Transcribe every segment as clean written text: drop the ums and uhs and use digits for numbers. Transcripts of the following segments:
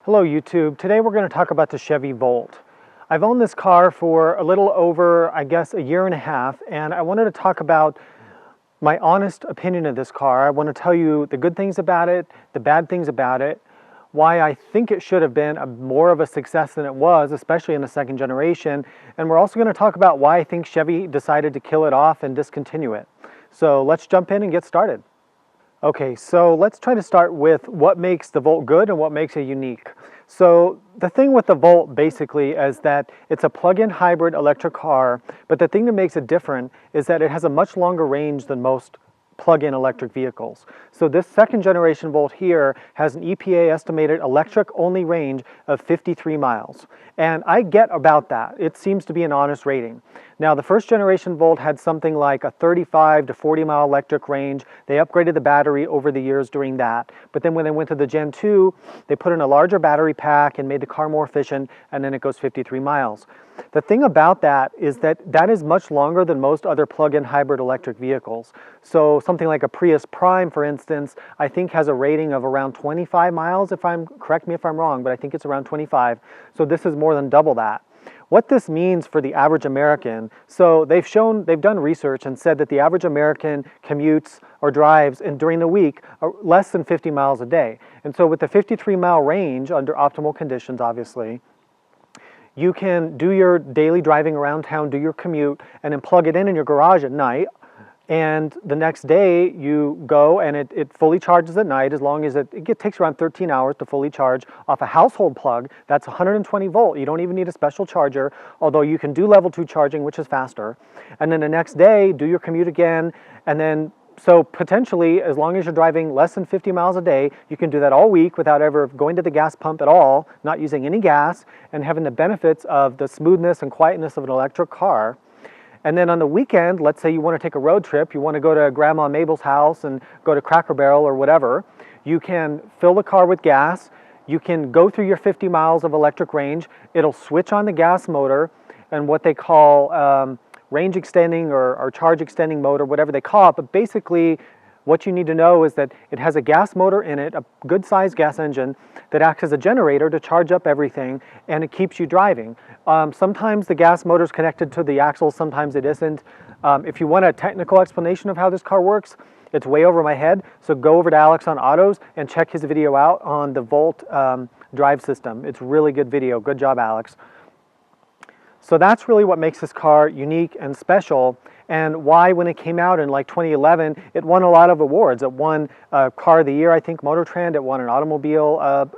Hello YouTube. Today we're going to talk about the Chevy Volt. I've owned this car for a little over, I guess, a year and a half, and I wanted to talk about my honest opinion of this car. I want to tell you the good things about it, the bad things about it, why I think it should have been more of a success than it was, especially in the second generation, and we're also going to talk about why I think Chevy decided to kill it off and discontinue it. So let's jump in and get started. Okay, so let's try to start with what makes the Volt good and what makes it unique. So the thing with the Volt basically is that it's a plug-in hybrid electric car, but the thing that makes it different is that it has a much longer range than most plug-in electric vehicles. So this second generation Volt here has an EPA estimated electric only range of 53 miles. And I get about that. It seems to be an honest rating. Now the first generation Volt had something like a 35 to 40 mile electric range. They upgraded the battery over the years doing that. But then when they went to the Gen 2, they put in a larger battery pack and made the car more efficient, and then it goes 53 miles. The thing about that is that that is much longer than most other plug-in hybrid electric vehicles. So something like a Prius Prime, for instance, I think has a rating of around 25 miles, correct me if I'm wrong, but I think it's around 25. So this is more than double that. What this means for the average American, so they've done research and said that the average American commutes or drives during the week are less than 50 miles a day. And so with the 53 mile range, under optimal conditions obviously, you can do your daily driving around town, do your commute, and then plug it in your garage at night. And the next day you go and it fully charges at night, as long as it takes around 13 hours to fully charge off a household plug. That's 120 volt. You don't even need a special charger, although you can do level 2 charging, which is faster. And then the next day, do your commute again. And then, so potentially, as long as you're driving less than 50 miles a day, you can do that all week without ever going to the gas pump at all, not using any gas, and having the benefits of the smoothness and quietness of an electric car. And then on the weekend, let's say you want to take a road trip, you want to go to Grandma Mabel's house and go to Cracker Barrel or whatever, you can fill the car with gas, you can go through your 50 miles of electric range, it'll switch on the gas motor and what they call range extending or charge extending motor, whatever they call it, but basically what you need to know is that it has a gas motor in it, a good sized gas engine that acts as a generator to charge up everything, and it keeps you driving. Sometimes the gas motor is connected to the axle, sometimes it isn't. If you want a technical explanation of how this car works, it's way over my head, so go over to Alex on Autos and check his video out on the Volt drive system. It's really good video. Good job, Alex. So that's really what makes this car unique and special, and why when it came out in like 2011, it won a lot of awards. It won Car of the Year, I think, Motor Trend. It won an Automobile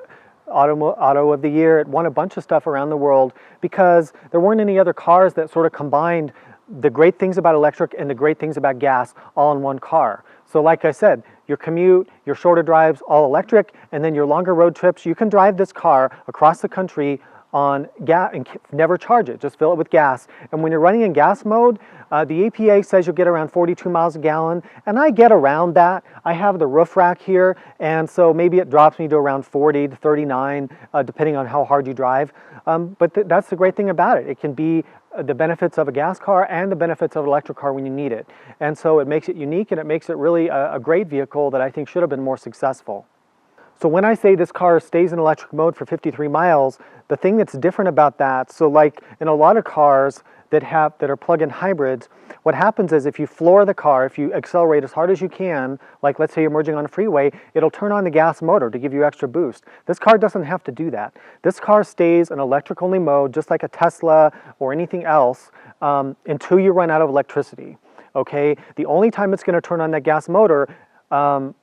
Auto of the Year. It won a bunch of stuff around the world because there weren't any other cars that sort of combined the great things about electric and the great things about gas all in one car. So like I said, your commute, your shorter drives, all electric, and then your longer road trips, you can drive this car across the country on gas and never charge it, just fill it with gas. And when you're running in gas mode, the EPA says you'll get around 42 miles a gallon, and I get around that. I have the roof rack here, and so maybe it drops me to around 40 to 39, depending on how hard you drive. But that's the great thing about it. It can be the benefits of a gas car and the benefits of an electric car when you need it. And so it makes it unique, and it makes it really a great vehicle that I think should have been more successful. So when I say this car stays in electric mode for 53 miles, the thing that's different about that, so like in a lot of cars that are plug-in hybrids, what happens is if you floor the car, if you accelerate as hard as you can, like let's say you're merging on a freeway, it'll turn on the gas motor to give you extra boost. This car doesn't have to do that. This car stays in electric only mode, just like a Tesla or anything else, until you run out of electricity. Okay? The only time it's going to turn on that gas motor,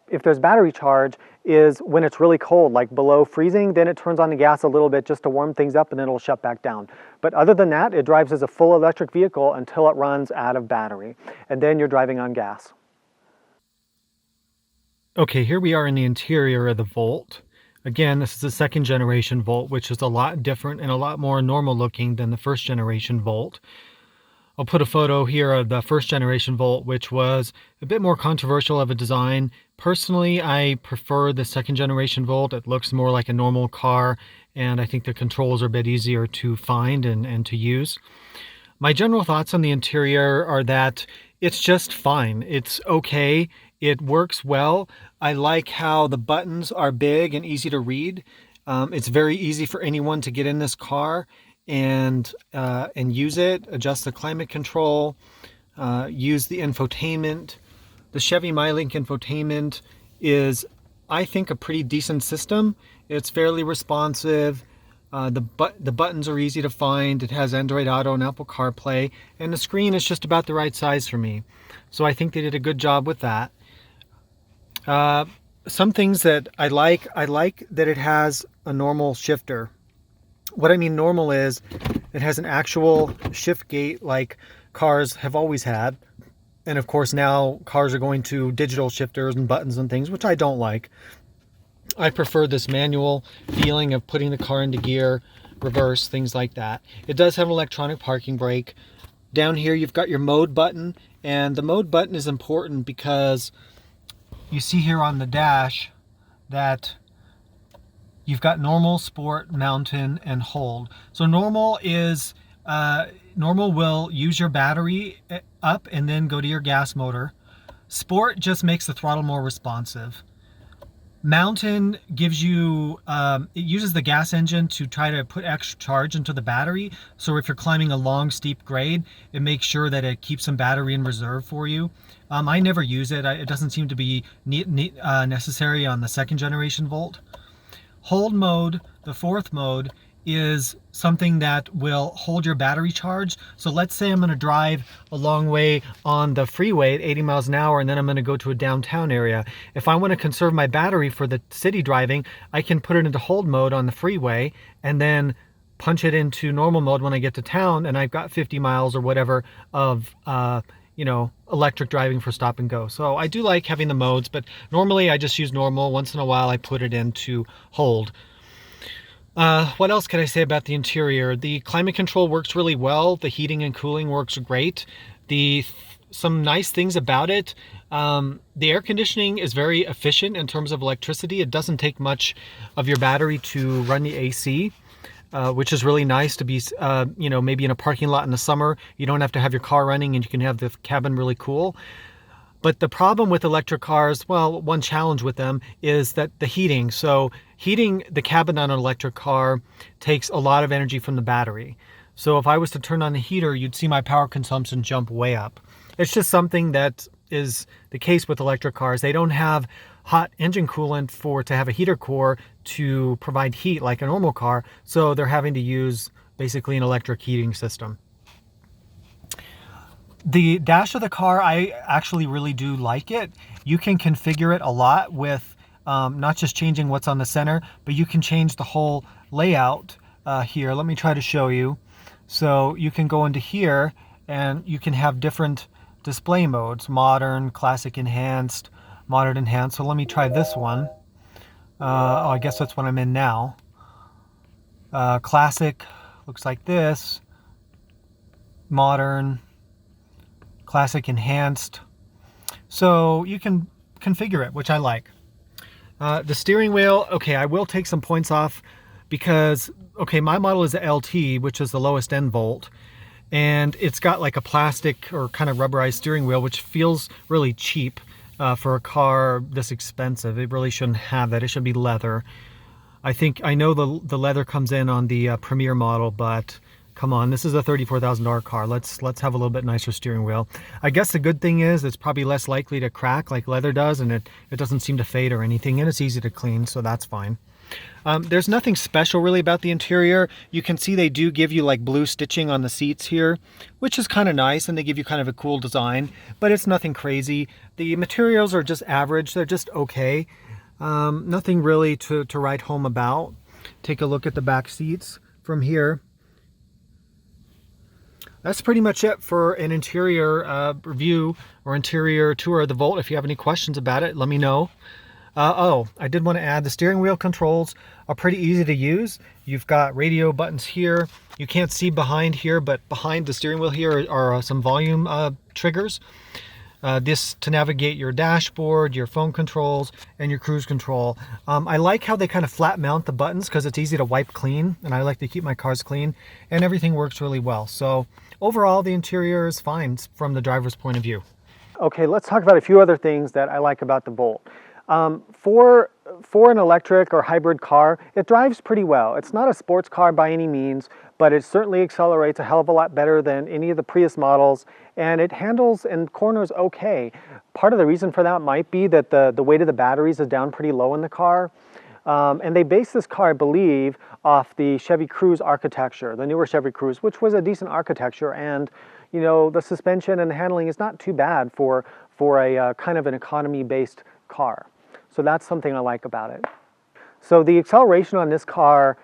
if there's battery charge, is when it's really cold, like below freezing. Then it turns on the gas a little bit just to warm things up, and then it'll shut back down. But other than that, it drives as a full electric vehicle until it runs out of battery, and then you're driving on gas. Okay, here we are in the interior of the Volt. Again, this is the second generation Volt, which is a lot different and a lot more normal looking than the first generation Volt. I'll put a photo here of the first generation Volt, which was a bit more controversial of a design. Personally, I prefer the second generation Volt. It looks more like a normal car, and I think the controls are a bit easier to find and to use. My general thoughts on the interior are that it's just fine. It's okay. It works well. I like how the buttons are big and easy to read. It's very easy for anyone to get in this car and use it, adjust the climate control, use the infotainment. The Chevy MyLink infotainment is, I think, a pretty decent system. It's fairly responsive. The buttons are easy to find. It has Android Auto and Apple CarPlay, and the screen is just about the right size for me. So I think they did a good job with that. Some things that I like that it has a normal shifter. What I mean normal is it has an actual shift gate like cars have always had. And of course now cars are going to digital shifters and buttons and things, which I don't like. I prefer this manual feeling of putting the car into gear, reverse, things like that. It does have an electronic parking brake. Down here you've got your mode button, and the mode button is important because you see here on the dash that you've got normal, sport, mountain, and hold. So normal is, normal will use your battery up and then go to your gas motor. Sport just makes the throttle more responsive. Mountain gives you, it uses the gas engine to try to put extra charge into the battery. So if you're climbing a long, steep grade, it makes sure that it keeps some battery in reserve for you. I never use it. It doesn't seem to be necessary on the second generation Volt. Hold mode, the fourth mode, is something that will hold your battery charge. So let's say I'm going to drive a long way on the freeway at 80 miles an hour, and then I'm going to go to a downtown area. If I want to conserve my battery for the city driving, I can put it into hold mode on the freeway and then punch it into normal mode when I get to town, and I've got 50 miles or whatever of electric driving for stop and go. So I do like having the modes, but normally I just use normal. Once in a while I put it into hold. What else can I say about the interior? The climate control works really well. The heating and cooling works great. Some nice things about it. The air conditioning is very efficient in terms of electricity. It doesn't take much of your battery to run the AC. Which is really nice to be, maybe in a parking lot in the summer. You don't have to have your car running and you can have the cabin really cool. But the problem with electric cars, well, one challenge with them is that the heating. So heating the cabin on an electric car takes a lot of energy from the battery. So if I was to turn on the heater, you'd see my power consumption jump way up. It's just something that is the case with electric cars. They don't have hot engine coolant to have a heater core to provide heat like a normal car, so they're having to use basically an electric heating system. The dash of the car, I actually really do like it. You can configure it a lot with not just changing what's on the center, but you can change the whole layout here. Let me try to show you. So you can go into here and you can have different display modes: modern, classic, enhanced, modern, enhanced. So let me try this one. I guess that's what I'm in now. Classic looks like this. Modern, classic, enhanced. So you can configure it, which I like. The steering wheel, okay, I will take some points off because, okay, my model is a LT, which is the lowest end Volt, and it's got like a plastic or kind of rubberized steering wheel, which feels really cheap for a car this expensive. It really shouldn't have that. It should be leather. I know the leather comes in on the Premier model, but come on, this is a $34,000 car. Let's have a little bit nicer steering wheel. I guess the good thing is it's probably less likely to crack like leather does, and it doesn't seem to fade or anything, and it's easy to clean, so that's fine. There's nothing special really about the interior. You can see they do give you like blue stitching on the seats here, which is kind of nice, and they give you kind of a cool design, but it's nothing crazy. The materials are just average. They're just okay. Nothing really to write home about. Take a look at the back seats from here. That's pretty much it for an interior review or interior tour of the Volt. If you have any questions about it, let me know. I did want to add the steering wheel controls are pretty easy to use. You've got radio buttons here. You can't see behind here, but behind the steering wheel here are some volume triggers. This to navigate your dashboard, your phone controls, and your cruise control. I like how they kind of flat mount the buttons because it's easy to wipe clean, and I like to keep my cars clean, and everything works really well. So overall, the interior is fine from the driver's point of view. Okay, let's talk about a few other things that I like about the Volt. For an electric or hybrid car, it drives pretty well. It's not a sports car by any means, but it certainly accelerates a hell of a lot better than any of the Prius models, and it handles and corners okay. Part of the reason for that might be that the weight of the batteries is down pretty low in the car. And they based this car, I believe, off the Chevy Cruze architecture, the newer Chevy Cruze, which was a decent architecture, and you know, the suspension and the handling is not too bad for a kind of an economy-based car. So that's something I like about it. So the acceleration on this car,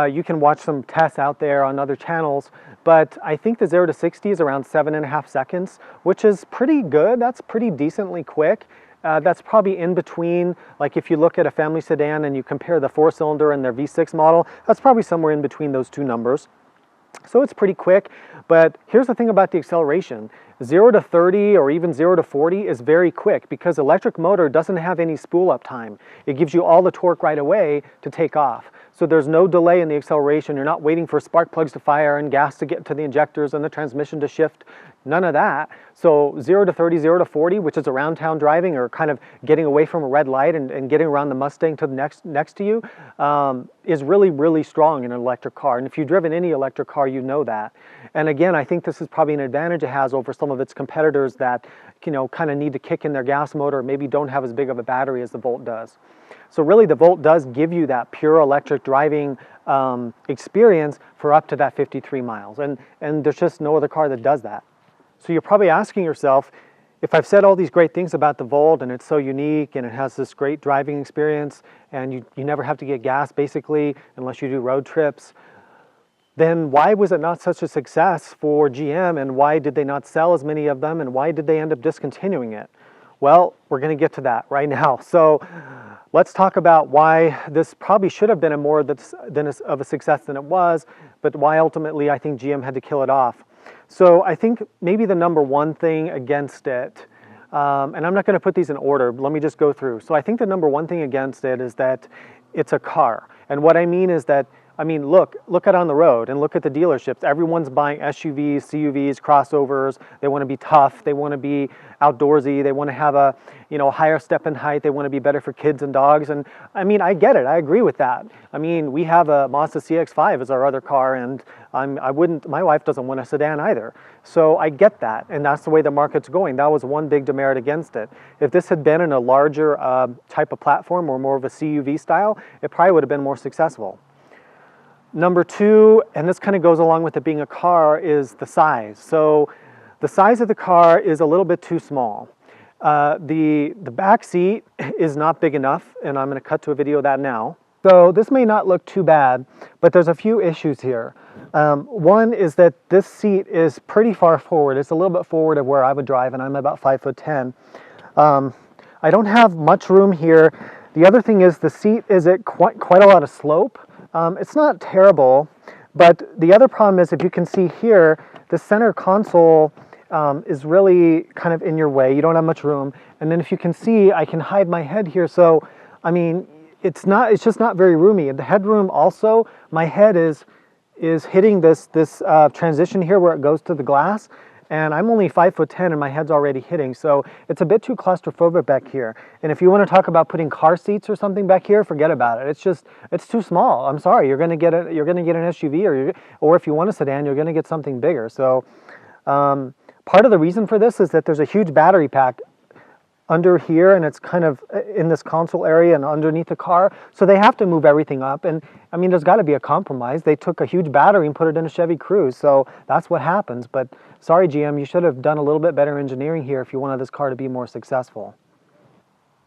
you can watch some tests out there on other channels, but I think the 0 to 60 is around 7.5 seconds, which is pretty good. That's pretty decently quick. That's probably in between, like if you look at a family sedan and you compare the 4-cylinder and their V6 model, that's probably somewhere in between those two numbers. So it's pretty quick, but here's the thing about the acceleration. 0 to 30 or even 0 to 40 is very quick because electric motor doesn't have any spool up time. It gives you all the torque right away to take off. So there's no delay in the acceleration. You're not waiting for spark plugs to fire and gas to get to the injectors and the transmission to shift. None of that. So 0 to 30, 0 to 40, which is around town driving or kind of getting away from a red light and getting around the Mustang to the next to you, is really, really strong in an electric car. And if you've driven any electric car, you know that. And again, I think this is probably an advantage it has over some of its competitors that, you know, kind of need to kick in their gas motor, maybe don't have as big of a battery as the Volt does. So really the Volt does give you that pure electric driving experience for up to that 53 miles. And there's just no other car that does that. So you're probably asking yourself, if I've said all these great things about the Volt and it's so unique and it has this great driving experience and you never have to get gas basically unless you do road trips, then why was it not such a success for GM and why did they not sell as many of them and why did they end up discontinuing it? Well, we're going to get to that right now. So let's talk about why this probably should have been a more of a success than it was, but why ultimately I think GM had to kill it off. So I think maybe the number one thing against it, and I'm not going to put these in order, let me just go through. So I think the number one thing against it is that it's a car. And what I mean is that, look out on the road and look at the dealerships. Everyone's buying SUVs, CUVs, crossovers. They want to be tough. They want to be outdoorsy. They want to have a, higher step in height. They want to be better for kids and dogs. And I get it. I agree with that. We have a Mazda CX-5 as our other car, and my wife doesn't want a sedan either. So I get that, and that's the way the market's going. That was one big demerit against it. If this had been in a larger type of platform or more of a CUV style, it probably would have been more successful. Number two, and this kind of goes along with it being a car, is the size. So the size of the car is a little bit too small. The back seat is not big enough, and I'm going to cut to a video of that now. So this may not look too bad, but there's a few issues here. One is that this seat is pretty far forward. It's a little bit forward of where I would drive, and I'm about 5'10". I don't have much room here. The other thing is the seat is at quite a lot of slope. It's not terrible, but the other problem is, if you can see here, the center console is really kind of in your way. You don't have much room. And then if you can see, I can hide my head here. So, it's just not very roomy. The headroom also, my head is hitting this transition here where it goes to the glass. And I'm only 5'10" and my head's already hitting, so it's a bit too claustrophobic back here. And if you want to talk about putting car seats or something back here, forget about it. It's too small. I'm sorry. You're going to get an SUV, or if you want a sedan, you're going to get something bigger. So part of the reason for this is that there's a huge battery pack under here, and it's kind of in this console area and underneath the car, so they have to move everything up. And there's got to be a compromise. They took a huge battery and put it in a Chevy Cruze, so that's what happens. But sorry, GM, you should have done a little bit better engineering here if you wanted this car to be more successful.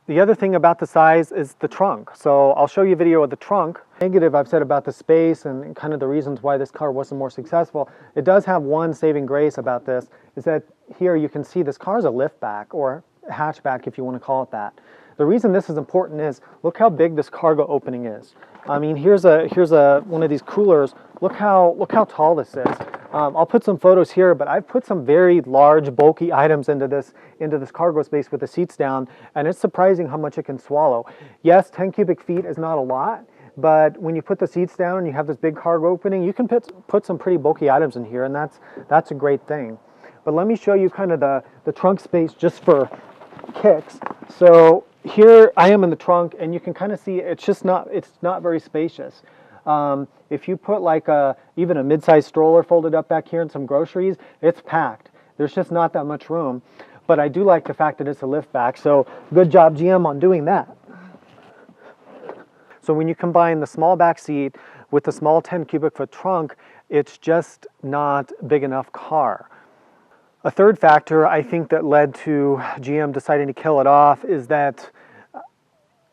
The other thing about the size is the trunk. So I'll show you a video of the trunk. Negative I've said about the space and kind of the reasons why this car wasn't more successful. It does have one saving grace about this, is that here you can see this car's a liftback, or hatchback if you want to call it that. The reason this is important is, look how big this cargo opening is. Here's one of these coolers. Look how tall this is. I'll put some photos here, but I've put some very large, bulky items into this cargo space with the seats down, and it's surprising how much it can swallow. Yes, 10 cubic feet is not a lot, but when you put the seats down and you have this big cargo opening, you can put some pretty bulky items in here, and that's a great thing. But let me show you kind of the trunk space just for kicks. So here I am in the trunk, and you can kind of see it's not very spacious. If you put like even a mid-sized stroller folded up back here and some groceries, it's packed. There's just not that much room. But I do like the fact that it's a lift back, so good job GM on doing that. So when you combine the small back seat with the small 10 cubic foot trunk, it's just not big enough car. A third factor I think that led to GM deciding to kill it off is that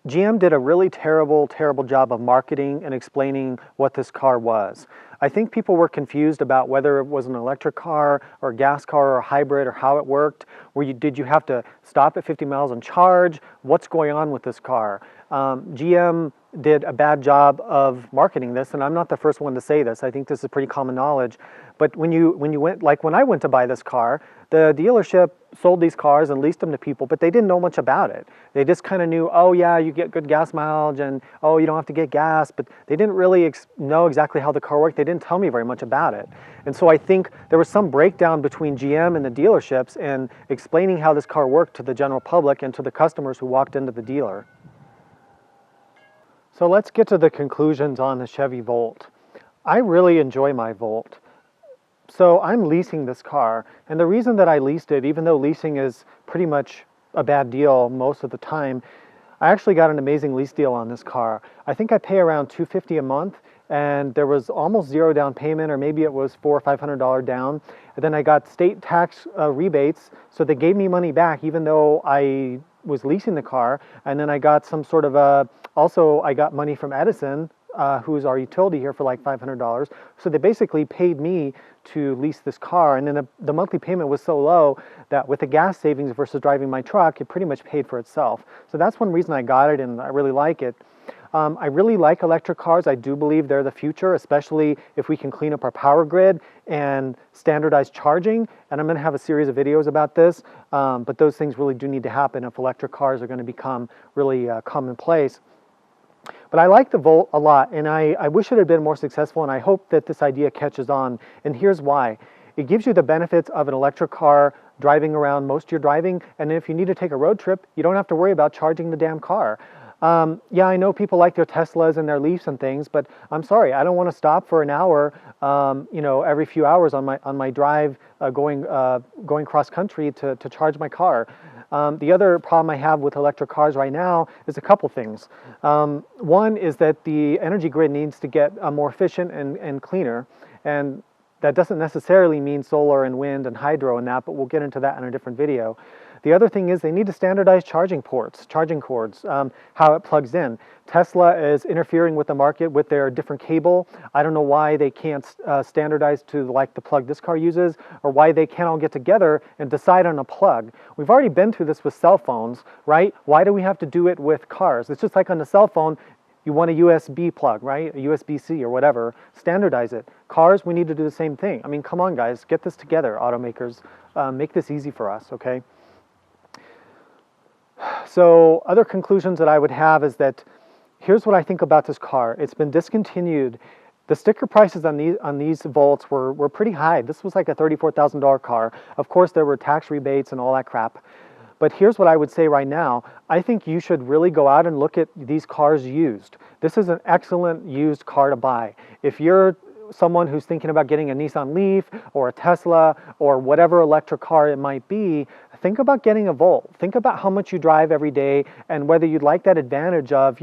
GM did a really terrible job of marketing and explaining what this car was. I think people were confused about whether it was an electric car or a gas car or a hybrid or how it worked. Did you have to stop at 50 miles and charge? What's going on with this car? GM did a bad job of marketing this, and I'm not the first one to say this. I think this is pretty common knowledge. But when I went to buy this car, the dealership sold these cars and leased them to people, but they didn't know much about it. They just kind of knew, oh yeah, you get good gas mileage, and oh, you don't have to get gas, but they didn't really know exactly how the car worked. They didn't tell me very much about it. And so I think there was some breakdown between GM and the dealerships in explaining how this car worked to the general public and to the customers who walked into the dealer. So let's get to the conclusions on the Chevy Volt. I really enjoy my Volt. So I'm leasing this car, and the reason that I leased it, even though leasing is pretty much a bad deal most of the time, I actually got an amazing lease deal on this car. I think I pay around $250 a month, and there was almost zero down payment, or maybe it was $400 or $500 down. And then I got state tax rebates, so they gave me money back even though I was leasing the car. And then I got some sort of also I got money from Edison, who's our utility here, for like $500. So they basically paid me to lease this car, and then the monthly payment was so low that with the gas savings versus driving my truck, it pretty much paid for itself. So that's one reason I got it, and I really like it. I really like electric cars. I do believe they're the future, especially if we can clean up our power grid and standardize charging. And I'm going to have a series of videos about this, but those things really do need to happen if electric cars are going to become really commonplace. But I like the Volt a lot, and I wish it had been more successful, and I hope that this idea catches on. And here's why. It gives you the benefits of an electric car driving around most of your driving, and if you need to take a road trip, you don't have to worry about charging the damn car. Yeah, I know people like their Teslas and their Leafs and things, but I'm sorry, I don't want to stop for an hour, every few hours on my drive going cross country to charge my car. The other problem I have with electric cars right now is a couple things. One is that the energy grid needs to get more efficient and cleaner, and that doesn't necessarily mean solar and wind and hydro and that, but we'll get into that in a different video. The other thing is they need to standardize charging cords, how it plugs in. Tesla is interfering with the market with their different cable. I don't know why they can't standardize to like the plug this car uses, or why they can't all get together and decide on a plug. We've already been through this with cell phones, right? Why do we have to do it with cars? It's just like on the cell phone, you want a USB plug, right? A USB-C or whatever, standardize it. Cars, we need to do the same thing. I mean, come on guys, get this together, automakers. Make this easy for us, okay? So other conclusions that I would have is that here's what I think about this car. It's been discontinued. The sticker prices on these Volts were pretty high. This was like a $34,000 car. Of course, there were tax rebates and all that crap. But here's what I would say right now. I think you should really go out and look at these cars used. This is an excellent used car to buy. If you're someone who's thinking about getting a Nissan Leaf or a Tesla or whatever electric car it might be, think about getting a Volt. Think about how much you drive every day and whether you'd like that advantage of,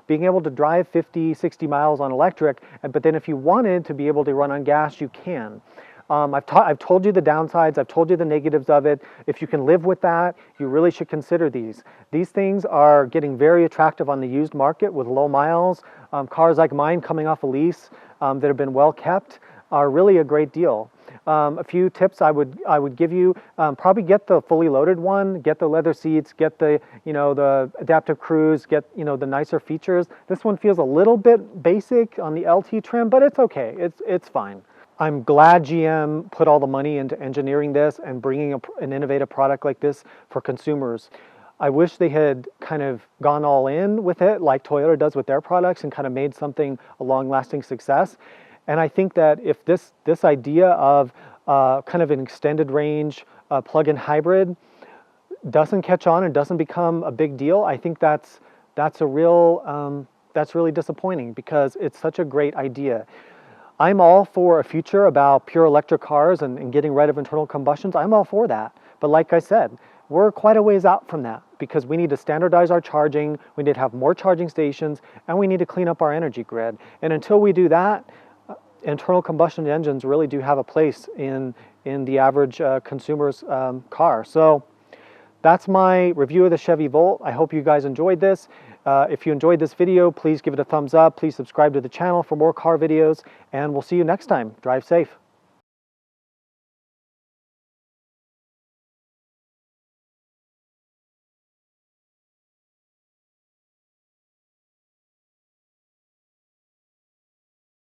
being able to drive 50, 60 miles on electric, but then if you wanted to be able to run on gas, you can. I've told you the downsides, I've told you the negatives of it. If you can live with that, you really should consider these. These things are getting very attractive on the used market with low miles. Cars like mine coming off a lease that have been well kept are really a great deal. A few tips I would give you: probably get the fully loaded one, get the leather seats, get the the adaptive cruise, get the nicer features. This one feels a little bit basic on the LT trim, but it's okay. It's fine. I'm glad GM put all the money into engineering this and bringing an innovative product like this for consumers. I wish they had kind of gone all in with it like Toyota does with their products and kind of made something a long-lasting success. And I think that if this idea of kind of an extended range plug-in hybrid doesn't catch on and doesn't become a big deal, I think that's a real that's really disappointing, because it's such a great idea. I'm all for a future about pure electric cars and getting rid of internal combustions. I'm all for that. But like I said, we're quite a ways out from that, because we need to standardize our charging, we need to have more charging stations, and we need to clean up our energy grid. And until we do that, internal combustion engines really do have a place in the average consumer's car. So that's my review of the Chevy Volt. I hope you guys enjoyed this. If you enjoyed this video, please give it a thumbs up. Please subscribe to the channel for more car videos, and we'll see you next time. Drive safe.